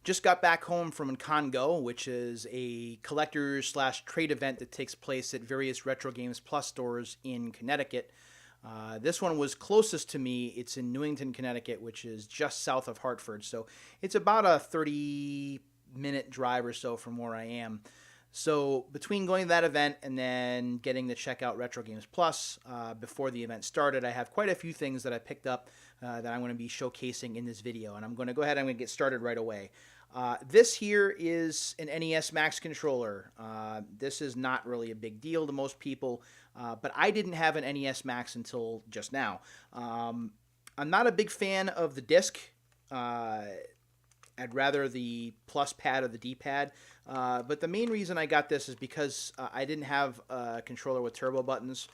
Just got back home from ConnGo, which is a collector's slash trade event that takes place at various Retro Games Plus stores in Connecticut. This one was closest to me. It's in Newington, Connecticut, which is just south of Hartford. So it's about a 30-minute drive or so from where I am. So between going to that event and then getting to check out Retro Games Plus before the event started, I have quite a few things that I picked up that I'm going to be showcasing in this video. And I'm going to go ahead and I'm going to get started right away. This here is an NES Max controller. This is not really a big deal to most people, but I didn't have an NES Max until just now. I'm not a big fan of the disc. I'd rather the plus pad or the D-pad, but the main reason I got this is because I didn't have a controller with turbo buttons,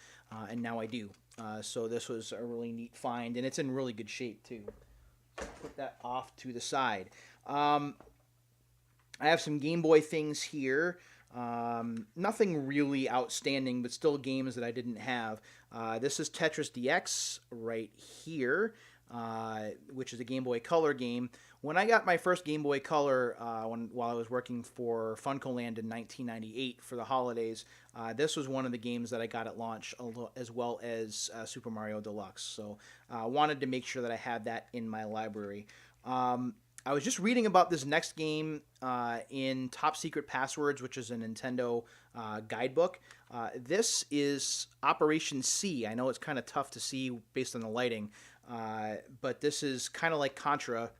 and now I do. So this was a really neat find, and it's in really good shape too. Put that off to the side. I have some Game Boy things here. Nothing really outstanding, but still games that I didn't have. This is Tetris DX right here, which is a Game Boy Color game. When I got my first Game Boy Color while I was working for Funko Land in 1998 for the holidays, this was one of the games that I got at launch, as well as Super Mario Deluxe. So I wanted to make sure that I had that in my library. I was just reading about this next game in Top Secret Passwords, which is a Nintendo guidebook. This is Operation C. I know it's kind of tough to see based on the lighting, but this is kind of like Contra,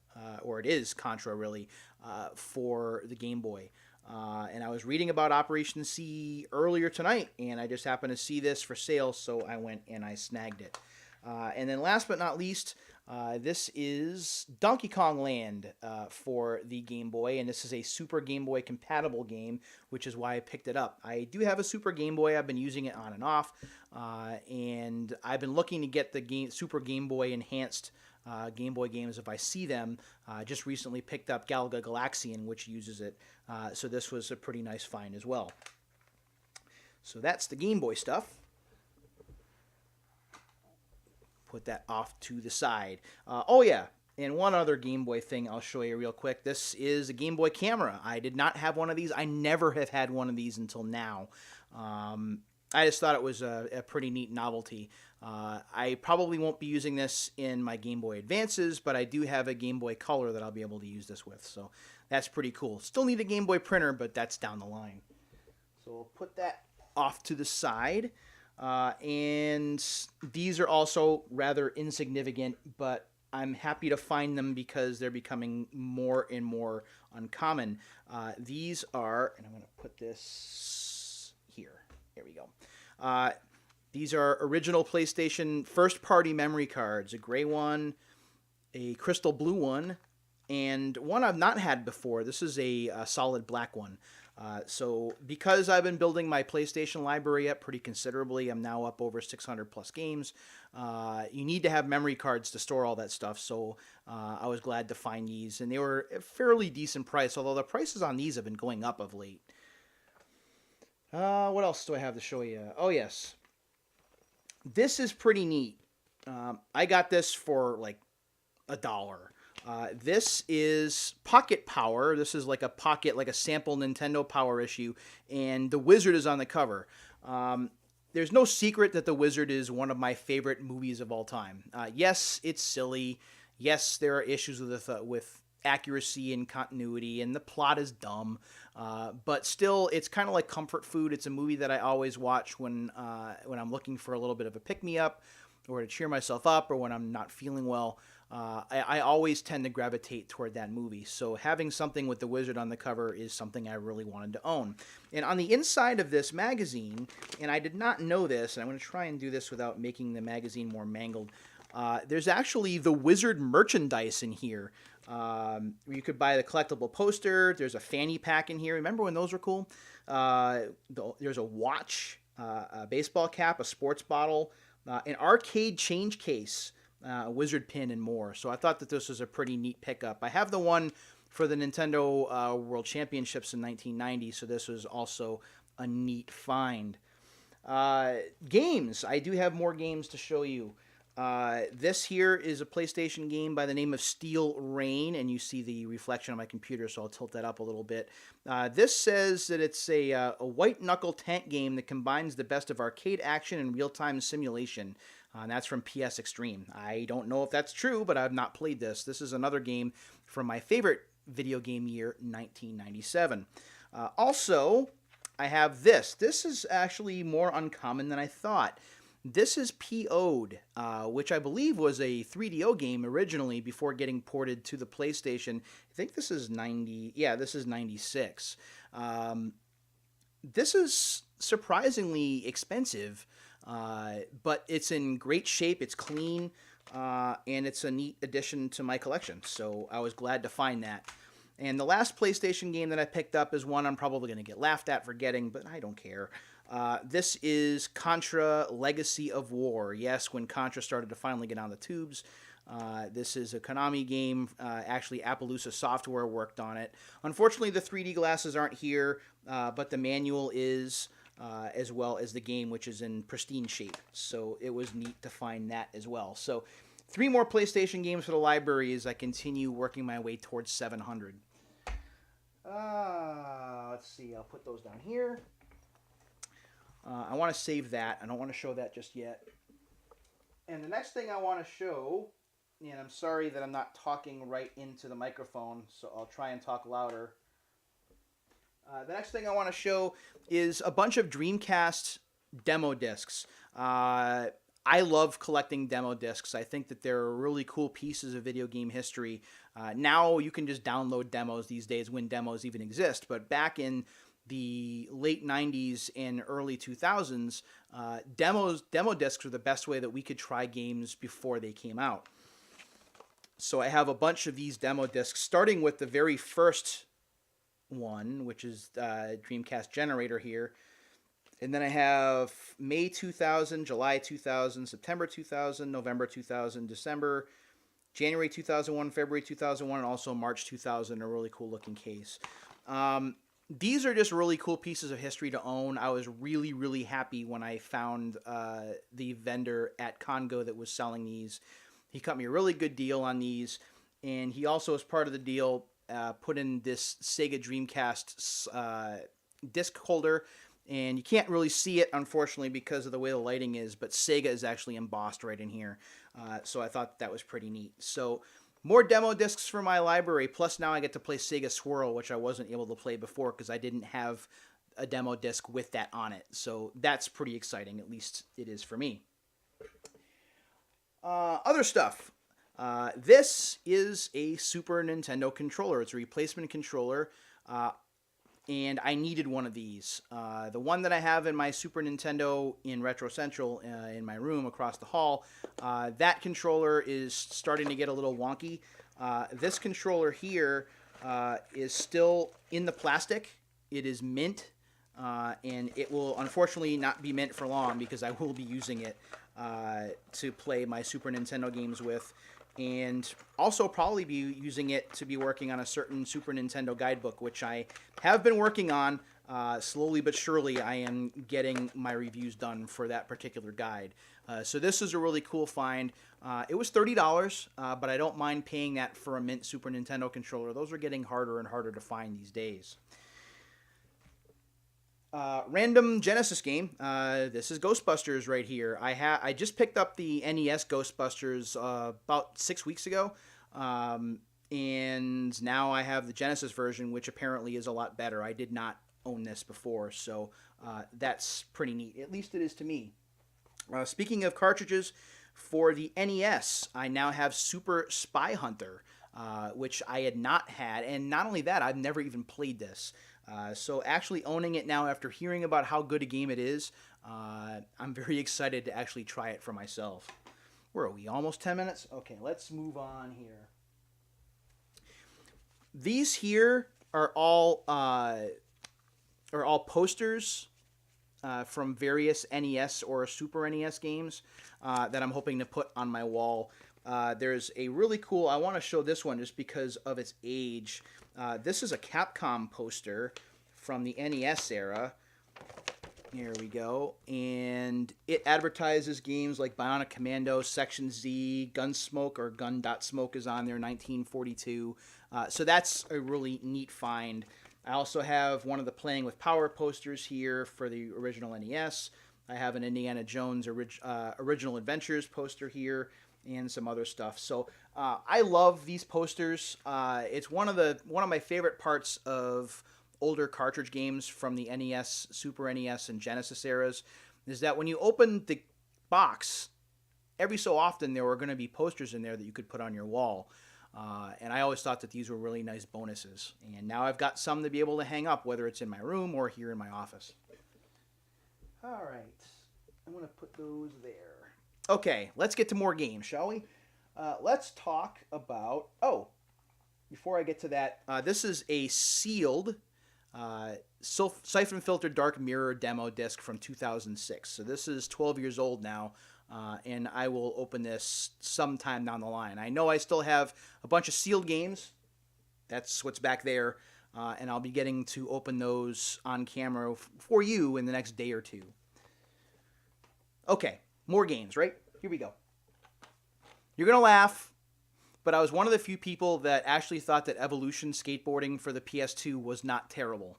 or it is Contra really, for the Game Boy. And I was reading about Operation C earlier tonight, and I just happened to see this for sale, so I went and I snagged it. And then last but not least, this is Donkey Kong Land for the Game Boy, and this is a Super Game Boy compatible game, which is why I picked it up. I do have a Super Game Boy. I've been using it on and off, and I've been looking to get the Super Game Boy enhanced Game Boy games if I see them. Just recently picked up Galaga Galaxian, which uses it, so this was a pretty nice find as well. So that's the Game Boy stuff. Put that off to the side. Oh yeah, and one other Game Boy thing I'll show you real quick. This is a Game Boy camera. I did not have one of these. I never have had one of these until now. I just thought it was a pretty neat novelty. I probably won't be using this in my Game Boy Advances, but I do have a Game Boy Color that I'll be able to use this with. So that's pretty cool. Still need a Game Boy printer, but that's down the line. So we'll put that off to the side. And these are also rather insignificant, but I'm happy to find them because they're becoming more and more uncommon. These are, and I'm going to put this here. Here we go. These are original PlayStation first-party memory cards, a gray one, a crystal blue one, and one I've not had before. This is a solid black one. So because I've been building my PlayStation library up pretty considerably, I'm now up over 600 plus games. You need to have memory cards to store all that stuff, so I was glad to find these, and they were a fairly decent price, although the prices on these have been going up of late. What else do I have to show you? Oh yes, this is pretty neat. I got this for like $1. This is Pocket Power. This is like a pocket, like a sample Nintendo Power issue, and the Wizard is on the cover. There's no secret that the Wizard is one of my favorite movies of all time. Yes, it's silly. Yes, there are issues with accuracy and continuity, and the plot is dumb. But still, it's kind of like comfort food. It's a movie that I always watch when I'm looking for a little bit of a pick-me-up, or to cheer myself up, or when I'm not feeling well. I always tend to gravitate toward that movie. So having something with the Wizard on the cover is something I really wanted to own. And on the inside of this magazine, and I did not know this, and I'm going to try and do this without making the magazine more mangled, there's actually the Wizard merchandise in here. You could buy the collectible poster. There's a fanny pack in here. Remember when those were cool? There's a watch, a baseball cap, a sports bottle, an arcade change case, a Wizard pin, and more. So I thought that this was a pretty neat pickup. I have the one for the Nintendo World Championships in 1990, so this was also a neat find. Games. I do have more games to show you. This here is a PlayStation game by the name of Steel Rain, and you see the reflection on my computer, so I'll tilt that up a little bit. This says that it's a white-knuckle tank game that combines the best of arcade action and real-time simulation. And that's from PS Extreme. I don't know if that's true, but I've not played this. This is another game from my favorite video game year, 1997. Also, I have this. This is actually more uncommon than I thought. This is PO'd, which I believe was a 3DO game originally before getting ported to the PlayStation. I think this is 90. Yeah, this is 96. This is surprisingly expensive, but it's in great shape. It's clean, and it's a neat addition to my collection. So I was glad to find that. And the last PlayStation game that I picked up is one I'm probably going to get laughed at for getting, but I don't care. This is Contra Legacy of War. Yes, when Contra started to finally get on the tubes. This is a Konami game. Actually, Appaloosa Software worked on it. Unfortunately, the 3D glasses aren't here, but the manual is, as well as the game, which is in pristine shape. So it was neat to find that as well. So 3 more PlayStation games for the library as I continue working my way towards 700. Let's see. I'll put those down here. I want to save that. I don't want to show that just yet. And the next thing I want to show, and I'm sorry that I'm not talking right into the microphone, so I'll try and talk louder. The next thing I want to show is a bunch of Dreamcast demo discs. I love collecting demo discs. I think that they're really cool pieces of video game history. Now you can just download demos these days when demos even exist, but back in the late 90s and early 2000s, demo discs were the best way that we could try games before they came out. So I have a bunch of these demo discs, starting with the very first one, which is Dreamcast Generator here. And then I have May 2000, July 2000, September 2000, November 2000, December, January 2001, February 2001, and also March 2000, a really cool looking case. These are just really cool pieces of history to own. I was really, really happy when I found the vendor at ConnGo that was selling these. He cut me a really good deal on these, and he also, as part of the deal, put in this Sega Dreamcast disc holder, and you can't really see it, unfortunately, because of the way the lighting is, but Sega is actually embossed right in here, so I thought that was pretty neat. So more demo discs for my library, plus now I get to play Sega Swirl, which I wasn't able to play before because I didn't have a demo disc with that on it. So that's pretty exciting, at least it is for me. Other stuff. This is a Super Nintendo controller. It's a replacement controller, and I needed one of these. The one that I have in my Super Nintendo in Retro Central in my room across the hall, that controller is starting to get a little wonky. This controller here is still in the plastic. It is mint, and it will unfortunately not be mint for long because I will be using it to play my Super Nintendo games with, and also probably be using it to be working on a certain Super Nintendo guidebook, which I have been working on. Slowly but surely, I am getting my reviews done for that particular guide. So this is a really cool find. It was $30, but I don't mind paying that for a mint Super Nintendo controller. Those are getting harder and harder to find these days. Random Genesis game. This is Ghostbusters right here. I just picked up the NES Ghostbusters about 6 weeks ago, and now I have the Genesis version, which apparently is a lot better. I did not own this before, so that's pretty neat. At least it is to me. Speaking of cartridges, for the NES, I now have Super Spy Hunter, which I had not had, and not only that, I've never even played this. So actually owning it now after hearing about how good a game it is, I'm very excited to actually try it for myself. Where are we? Almost 10 minutes? Okay, let's move on here. These here are all posters from various NES or Super NES games that I'm hoping to put on my wall. There's a really cool, I want to show this one just because of its age. This is a Capcom poster from the NES era. There we go. And it advertises games like Bionic Commando, Section Z, Gunsmoke or Gun.Smoke is on there, 1942. So that's a really neat find. I also have one of the Playing with Power posters here for the original NES. I have an Indiana Jones Original Adventures poster here and some other stuff. So I love these posters. It's one of my favorite parts of older cartridge games from the NES, Super NES, and Genesis eras, is that when you open the box, every so often there were going to be posters in there that you could put on your wall. And I always thought that these were really nice bonuses. And now I've got some to be able to hang up, whether it's in my room or here in my office. All right. I'm going to put those there. Okay, let's get to more games, shall we? Let's talk about... Oh, before I get to that, this is a sealed Siphon Filter Dark Mirror demo disc from 2006. So this is 12 years old now, and I will open this sometime down the line. I know I still have a bunch of sealed games. That's what's back there, and I'll be getting to open those on camera for you in the next day or two. Okay, more games, right? Here we go. You're going to laugh, but I was one of the few people that actually thought that Evolution Skateboarding for the PS2 was not terrible.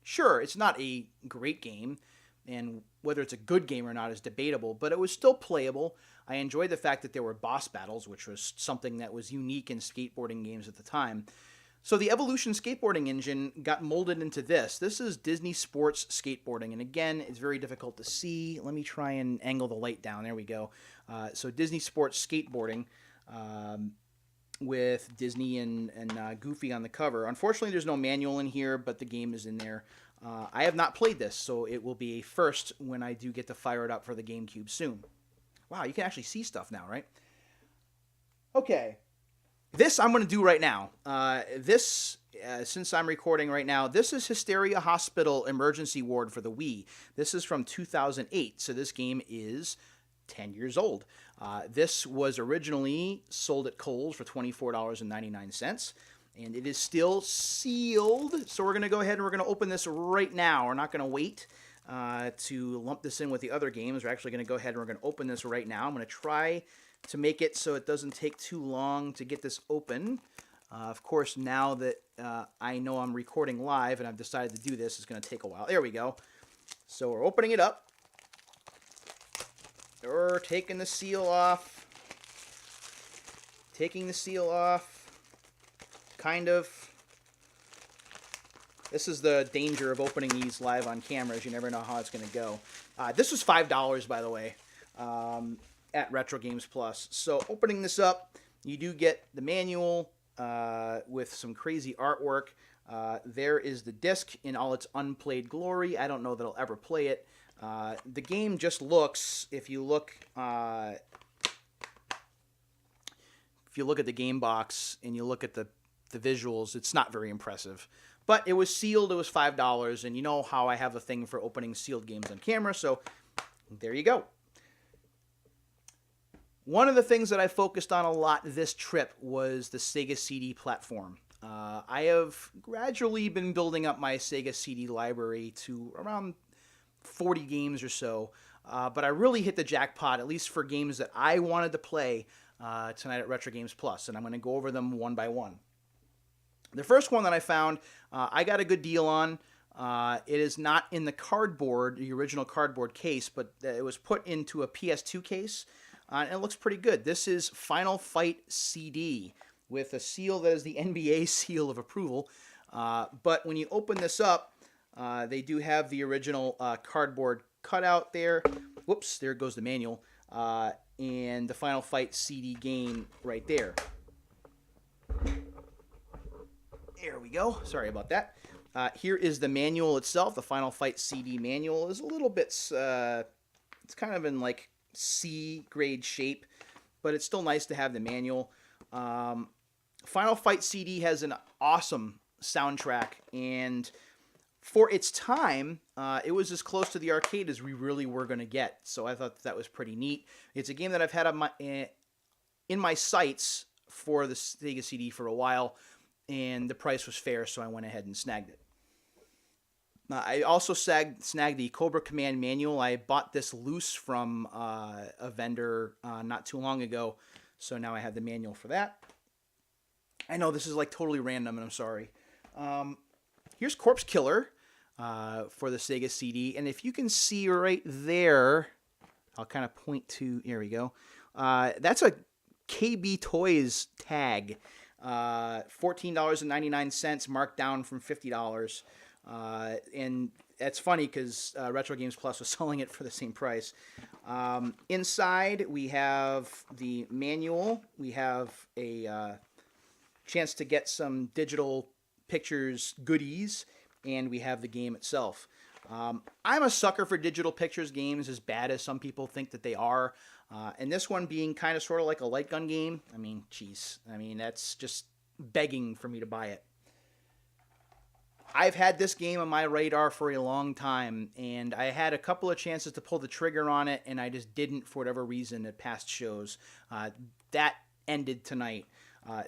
Sure, it's not a great game, and whether it's a good game or not is debatable, but it was still playable. I enjoyed the fact that there were boss battles, which was something that was unique in skateboarding games at the time. So the Evolution skateboarding engine got molded into this. This is Disney Sports Skateboarding, and again, it's very difficult to see. Let me try and angle the light down. There we go. So Disney Sports Skateboarding with Disney and Goofy on the cover. Unfortunately, there's no manual in here, but the game is in there. I have not played this, so it will be a first when I do get to fire it up for the GameCube soon. Wow, you can actually see stuff now, right? Okay. This I'm going to do right now. Since I'm recording right now, this is Hysteria Hospital Emergency Ward for the Wii. This is from 2008, so this game is 10 years old. This was originally sold at Kohl's for $24.99, and it is still sealed. So we're going to go ahead and we're going to open this right now. We're not going to wait to lump this in with the other games. We're actually going to go ahead and we're going to open this right now. I'm going to try to make it so it doesn't take too long to get this open. Of course, now that I know I'm recording live and I've decided to do this, it's going to take a while. There we go. So we're opening it up. We're taking the seal off. Taking the seal off. Kind of. This is the danger of opening these live on cameras. You never know how it's going to go. This was $5, by the way. At Retro Games Plus. So opening this up, you do get the manual with some crazy artwork. There is the disc in all its unplayed glory. I don't know that I'll ever play it. The game just looks, if you look at the game box and you look at the visuals, it's not very impressive. But it was sealed, it was $5, and you know how I have a thing for opening sealed games on camera, so there you go. One of the things that I focused on a lot this trip was the Sega CD platform. I have gradually been building up my Sega CD library to around 40 games or so, but I really hit the jackpot, at least for games that I wanted to play tonight at Retro Games Plus, and I'm going to go over them one by one. The first one that I found, I got a good deal on. It is not in the original cardboard case, but it was put into a PS2 case. And it looks pretty good. This is Final Fight CD with a seal that is the NBA seal of approval. But when you open this up, they do have the original cardboard cutout there. Whoops, there goes the manual. And the Final Fight CD game right there. There we go. Sorry about that. Here is the manual itself. The Final Fight CD manual is a little bit, it's kind of in like C grade shape, but it's still nice to have the manual. Final Fight CD has an awesome soundtrack, and for its time, it was as close to the arcade as we really were going to get, so I thought that was pretty neat. It's a game that I've had on in my sights for the Sega CD for a while, and the price was fair, so I went ahead and snagged it. I also snagged the Cobra Command manual. I bought this loose from a vendor not too long ago, so now I have the manual for that. I know this is like totally random, and I'm sorry. Here's Corpse Killer for the Sega CD, and if you can see right there, I'll kind of point to, here we go. That's a KB Toys tag, $14.99, marked down from $50. And that's funny because Retro Games Plus was selling it for the same price. Inside, we have the manual. We have a chance to get some digital pictures goodies, and we have the game itself. I'm a sucker for digital pictures games, as bad as some people think that they are. And this one being kind of sort of like a light gun game, I mean, geez. I mean, that's just begging for me to buy it. I've had this game on my radar for a long time, and I had a couple of chances to pull the trigger on it, and I just didn't for whatever reason at past shows. That ended tonight.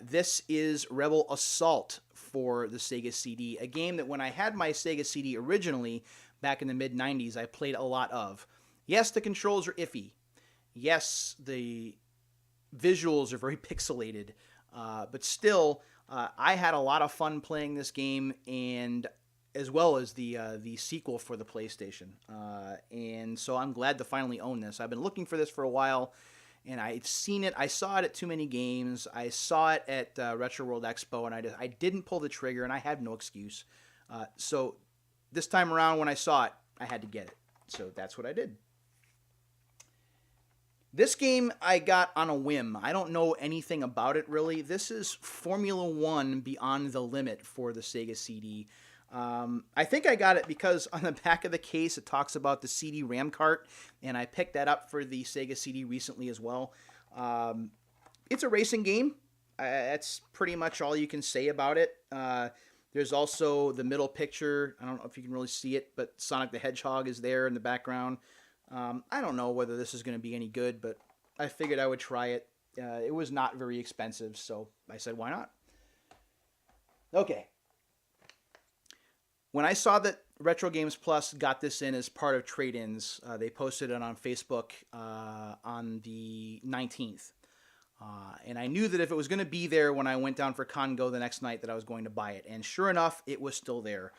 This is Rebel Assault for the Sega CD, a game that when I had my Sega CD originally, back in the mid-90s, I played a lot of. Yes, the controls are iffy. Yes, the visuals are very pixelated, but still, I had a lot of fun playing this game, and as well as the sequel for the PlayStation. And so I'm glad to finally own this. I've been looking for this for a while, and I'd seen it. I saw it at too many games. I saw it at Retro World Expo, and I didn't pull the trigger, and I had no excuse. So this time around, when I saw it, I had to get it. So that's what I did. This game I got on a whim. I don't know anything about it, really. This is Formula One Beyond the Limit for the Sega CD. I think I got it because on the back of the case it talks about the CD RAM cart, and I picked that up for the Sega CD recently as well. It's a racing game. That's pretty much all you can say about it. There's also the middle picture. I don't know if you can really see it, but Sonic the Hedgehog is there in the background. I don't know whether this is going to be any good, but I figured I would try it. It was not very expensive, so I said, why not? Okay. When I saw that Retro Games Plus got this in as part of trade-ins, they posted it on Facebook on the 19th. And I knew that if it was going to be there when I went down for ConnGo the next night, that I was going to buy it. And sure enough, it was still there.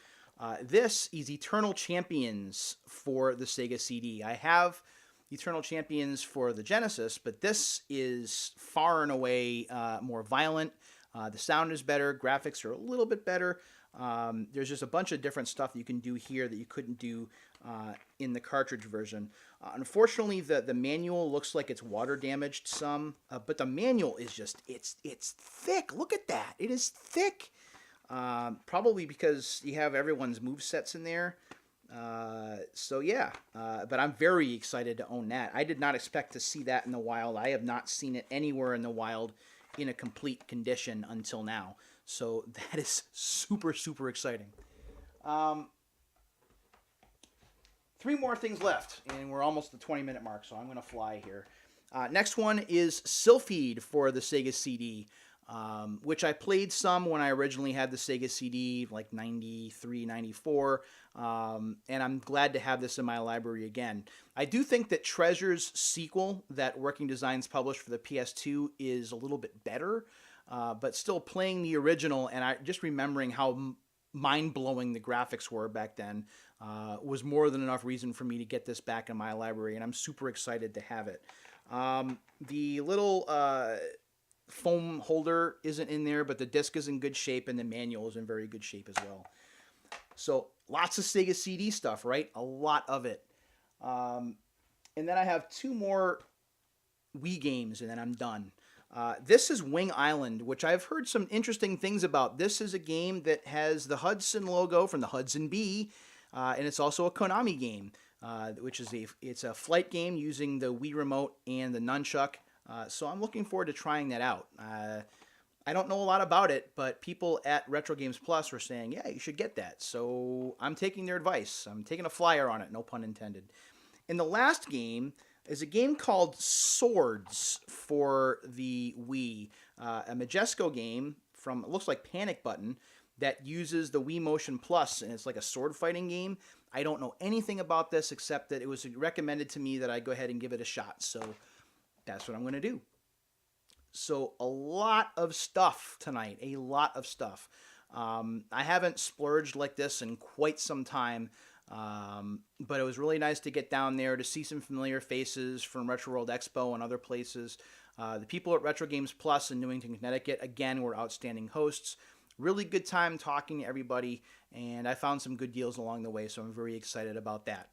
This is Eternal Champions for the Sega CD. I have Eternal Champions for the Genesis, but this is far and away more violent. The sound is better. Graphics are a little bit better. There's just a bunch of different stuff that you can do here that you couldn't do in the cartridge version. Unfortunately, the manual looks like it's water damaged some, but the manual is just, it's thick. Look at that. It is thick. Probably because you have everyone's movesets in there. So yeah, but I'm very excited to own that. I did not expect to see that in the wild. I have not seen it anywhere in the wild in a complete condition until now. So that is super, super exciting. 3 more things left, and we're almost the 20-minute mark, so I'm going to fly here. Next one is Sylphied for the Sega CD. Which I played some when I originally had the Sega CD, like 93, 94, and I'm glad to have this in my library again. I do think that Treasure's sequel that Working Designs published for the PS2 is a little bit better, but still playing the original, and I just remembering how mind-blowing the graphics were back then was more than enough reason for me to get this back in my library, and I'm super excited to have it. The little foam holder isn't in there, but the disc is in good shape and the manual is in very good shape as well. So lots of Sega CD stuff, right? A lot of it. And then I have 2 more Wii games and then I'm done. This is Wing Island, which I've heard some interesting things about. This is a game that has the Hudson logo from the Hudson Bee, and it's also a Konami game, which is it's a flight game using the Wii remote and the nunchuck. So I'm looking forward to trying that out. I don't know a lot about it, but people at Retro Games Plus were saying, yeah, you should get that. So I'm taking their advice. I'm taking a flyer on it, no pun intended. And the last game is a game called Swords for the Wii. A Majesco game from, it looks like Panic Button, that uses the Wii Motion Plus, and it's like a sword fighting game. I don't know anything about this except that it was recommended to me that I go ahead and give it a shot. So that's what I'm going to do. So a lot of stuff tonight, a lot of stuff. I haven't splurged like this in quite some time, but it was really nice to get down there to see some familiar faces from Retro World Expo and other places. The people at Retro Games Plus in Newington, Connecticut, again, were outstanding hosts. Really good time talking to everybody, and I found some good deals along the way, so I'm very excited about that.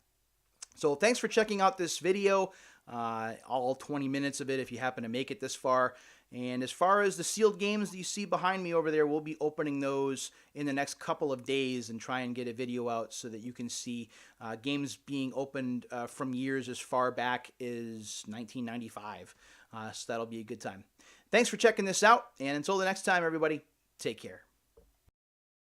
So thanks for checking out this video, all 20 minutes of it if you happen to make it this far. And as far as the sealed games that you see behind me over there, we'll be opening those in the next couple of days and try and get a video out so that you can see games being opened from years as far back as 1995. So that'll be a good time. Thanks for checking this out, and until the next time, everybody, take care.